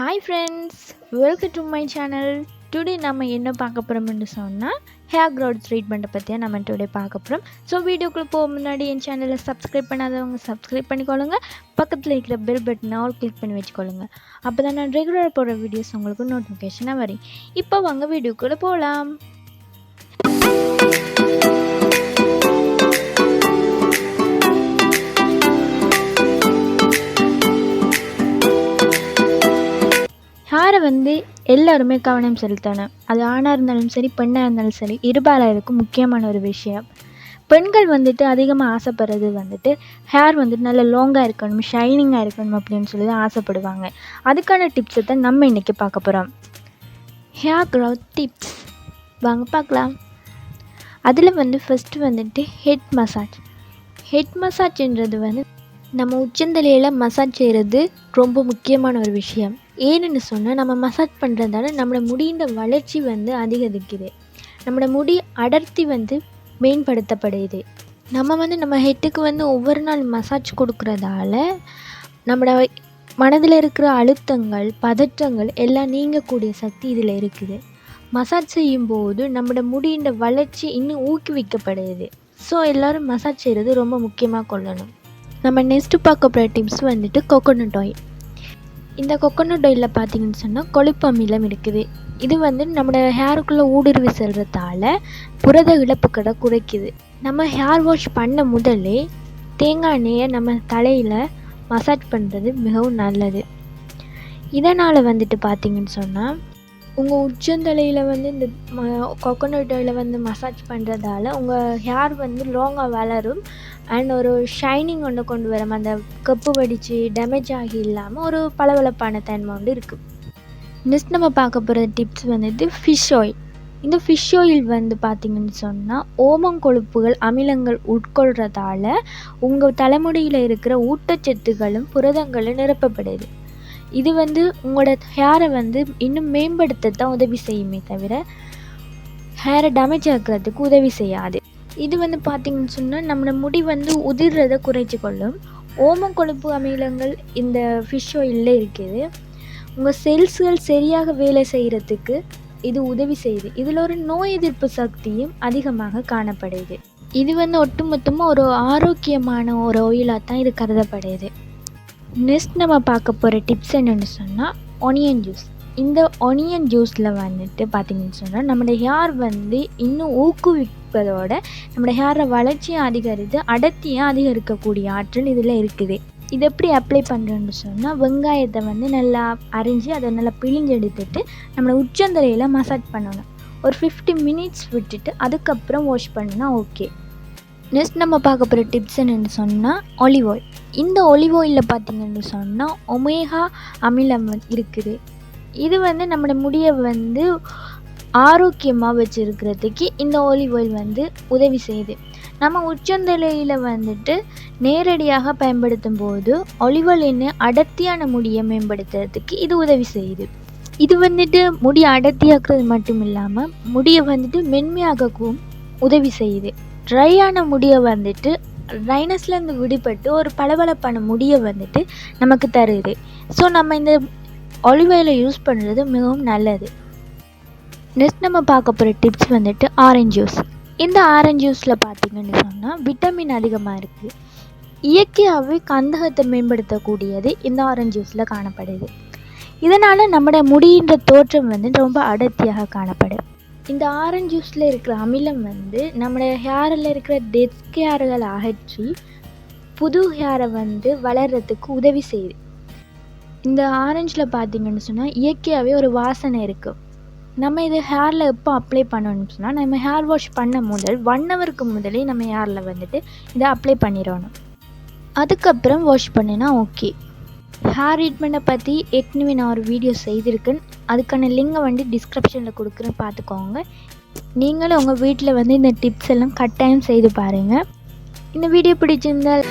Hi friends, welcome to my channel. Today நம்ம என்ன பார்க்க போறோம்னு சொன்னா hair growth treatment பத்தி நம்ம today பார்க்க போறோம். So வீடியோக்குள்ள போக முன்னாடி என் சேனலை subscribe பண்ணாதவங்க subscribe பண்ணிக்கோங்க. பக்கத்துல இருக்கிற bell button ஆல் click பண்ணி வெச்சுக்கோங்க. அப்பதான் நான் ரெகுலரா போடுற வீடியோஸ் உங்களுக்கு நோட்டிஃபிகேஷனா வரும். இப்போ வாங்க வீடியோக்குள்ள போலாம். ஹேரை எல்லாருமே கவனம் செலுத்தணும். அது ஆணாக இருந்தாலும் சரி பெண்ணாக இருந்தாலும் சரி இருபாலருக்கும் முக்கியமான ஒரு விஷயம். பெண்கள் அதிகமாக ஆசைப்படுறது ஹேர் நல்ல லாங்காக இருக்கணும், ஷைனிங்காக இருக்கணும் அப்படின்னு சொல்லி ஆசைப்படுவாங்க. அதுக்கான டிப்ஸை தான் நம்ம இன்றைக்கி பார்க்க போகிறோம். ஹேர் க்ரோத் டிப்ஸ் வாங்க பார்க்கலாம். அதில் ஃபஸ்ட்டு ஹெட் மசாஜ். ஹெட் மசாஜ்ன்றது நம்ம உச்சந்தலையில் மசாஜ் செய்கிறது ரொம்ப முக்கியமான ஒரு விஷயம். ஏன்னு சொன்னால் நம்ம மசாஜ் பண்ணுறதால நம்மளோட முடியின் வளர்ச்சி அதிகரிக்குது, நம்மளோட முடி அடர்த்தி மேம்படுத்தப்படுது. நம்ம ஹெட்டுக்கு ஒவ்வொரு நாள் மசாஜ் கொடுக்குறதால நம்மளோட மனதில் இருக்கிற அழுத்தங்கள் பதற்றங்கள் எல்லாம் நீங்கக்கூடிய சக்தி இதில் இருக்குது. மசாஜ் செய்யும்போது நம்மளோட முடியின் வளர்ச்சி இன்னும் ஊக்குவிக்கப்படுது. ஸோ எல்லோரும் மசாஜ் செய்கிறது ரொம்ப முக்கியமாக கொள்ளணும். நம்ம நெக்ஸ்ட்டு பார்க்க போகிற டிப்ஸ் கோகோனட் ஆயில். இந்த கோகோனட் ஆயிலில் பார்த்திங்கன்னு சொன்னால் கொழுப்பு அமிலம் இருக்குது. இது நம்மளோட ஹேருக்குள்ளே ஊடுருவி செல்கிறதால புரத இழப்புகளை குறைக்குது. நம்ம ஹேர் வாஷ் பண்ண முதலே தேங்காய் எண்ணெயை நம்ம தலையில் மசாஜ் பண்ணுறது மிகவும் நல்லது. இதனால் பார்த்திங்கன்னு சொன்னால் உங்கள் உச்சந்தலையில் இந்த கோகோனட் ஆயிலை மசாஜ் பண்ணுறதால உங்கள் ஹேர் லாங்காக வளரும் அண்ட் ஒரு ஷைனிங் கொண்டு வரும். அந்த கப்பு வடித்து டேமேஜ் ஆகி இல்லாமல் ஒரு பளபளப்பான தன்மை இருக்குது. நெக்ஸ்ட் நம்ம பார்க்க போகிற டிப்ஸ் ஃபிஷ் ஆயில். இந்த ஃபிஷ் ஆயில் பார்த்திங்கன்னு சொன்னால் ஓமங்கொழுப்புகள் அமிலங்கள் உட்கொள்கிறதால உங்கள் தலைமுடியில் இருக்கிற ஊட்டச்சத்துக்களும் புரதங்களும் நிரப்பப்படுது. இது உங்களோட ஹேரை இன்னும் மேம்படுத்தத்தான் உதவி செய்யுமே தவிர ஹேரை டேமேஜ் ஆக்கிறதுக்கு உதவி செய்யாது. இது பார்த்திங்கன்னு சொன்னால் நம்மளோட முடி உதிர்றதை குறைச்சி கொள்ளும். ஓமக்கொழுப்பு அமிலங்கள் இந்த ஃபிஷ் ஆயிலில் இருக்குது. உங்கள் செல்ஸ்கள் சரியாக வேலை செய்கிறதுக்கு இது உதவி செய்யுது. இதில் ஒரு நோய் எதிர்ப்பு சக்தியும் அதிகமாக காணப்படுது. இது ஒட்டுமொத்தமாக ஒரு ஆரோக்கியமான ஒரு ஆயிலாக தான் இது கருதப்படுது. நெக்ஸ்ட் நம்ம பார்க்க போகிற டிப்ஸ் என்னென்னு சொன்னால் ஆனியன் ஜூஸ். இந்த ஆனியன் ஜூஸில் பார்த்திங்கன்னு சொன்னால் நம்மளோட ஹேர் இன்னும் ஊக்குவிப்பதோட நம்மளோட ஹேரை வளர்ச்சியை அதிகரித்து அடர்த்தியை அதிகரிக்கக்கூடிய ஆற்றல் இதில் இருக்குது. இது எப்படி அப்ளை பண்ணுறோன்னு சொன்னால் வெங்காயத்தை நல்லா அரிஞ்சு அதை நல்லா பிழிஞ்சு எடுத்துட்டு நம்மளோட உச்சந்தலையில் மசாஜ் பண்ணணும். ஒரு 50 மினிட்ஸ் விட்டுட்டு அதுக்கப்புறம் வாஷ் பண்ணினா ஓகே. நெக்ஸ்ட் நம்ம பார்க்க போகிற டிப்ஸ் என்னென்னு சொன்னால் ஆலிவ் ஆயில். இந்த ஆலிவ் ஆயிலில் பார்த்திங்கன்னு சொன்னால் ஒமேகா அமிலம் இருக்குது. இது நம்மளோட முடியை ஆரோக்கியமாக வச்சுருக்கிறதுக்கு இந்த ஆலிவ் ஆயில் உதவி செய்யுது. நம்ம உச்சந்தலையில் நேரடியாக பயன்படுத்தும் போது ஆலிவ் ஆயில் எண்ணெய் அடர்த்தியான முடியை மேம்படுத்துறதுக்கு இது உதவி செய்யுது. இது முடி அடர்த்தியாக்குறது மட்டும் இல்லாமல் முடியை மென்மையாகவும் உதவி செய்யுது. ட்ரையான முடியை ட்ரைனஸ்லேருந்து விடுபட்டு ஒரு பளபளப்பான முடியை நமக்கு தருது. ஸோ நம்ம இந்த ஆலிவ் ஆயிலை யூஸ் பண்ணுறது மிகவும் நல்லது. நெக்ஸ்ட் நம்ம பார்க்க போகிற டிப்ஸ் ஆரஞ்சு ஜூஸ். இந்த ஆரஞ்சு ஜூஸில் பார்த்திங்கன்னு சொன்னால் விட்டமின் அதிகமாக இருக்குது. இயற்கையாகவே கந்தகத்தை மேம்படுத்தக்கூடியது இந்த ஆரஞ்சு ஜூஸில் காணப்படுது. இதனால் நம்மளோட முடியின்ற தோற்றம் ரொம்ப அடர்த்தியாக காணப்படும். இந்த ஆரஞ்சு ஜூஸில் இருக்கிற அமிலம் நம்மளோட ஹேரில் இருக்கிற டெத் ஹேர்களை அகற்றி புது ஹேரை வளர்கிறதுக்கு உதவி செய்யுது. இந்த ஆரஞ்சில் பார்த்திங்கன்னு சொன்னால் இயற்கையாகவே ஒரு வாசனை இருக்குது. நம்ம இது ஹேரில் எப்போ அப்ளை பண்ணணும்னு சொன்னால் நம்ம ஹேர் வாஷ் பண்ண முதல் 1 ஹவருக்கு முதலே நம்ம ஹேரில் இதை அப்ளை பண்ணிடணும். அதுக்கப்புறம் வாஷ் பண்ணினா ஓகே. ஹேர் ட்ரீட்மெண்ட்டை பற்றி ஏற்கனவே நான் ஒரு வீடியோ செய்திருக்கேன். அதுக்கான லிங்கை டிஸ்கிரிப்ஷனில் கொடுக்குறேன், பார்த்துக்கோங்க. நீங்களும் உங்கள் வீட்டில் இந்த டிப்ஸ் எல்லாம் கட்டாயம் செய்து பாருங்கள். இந்த வீடியோ பிடிச்சிருந்தால்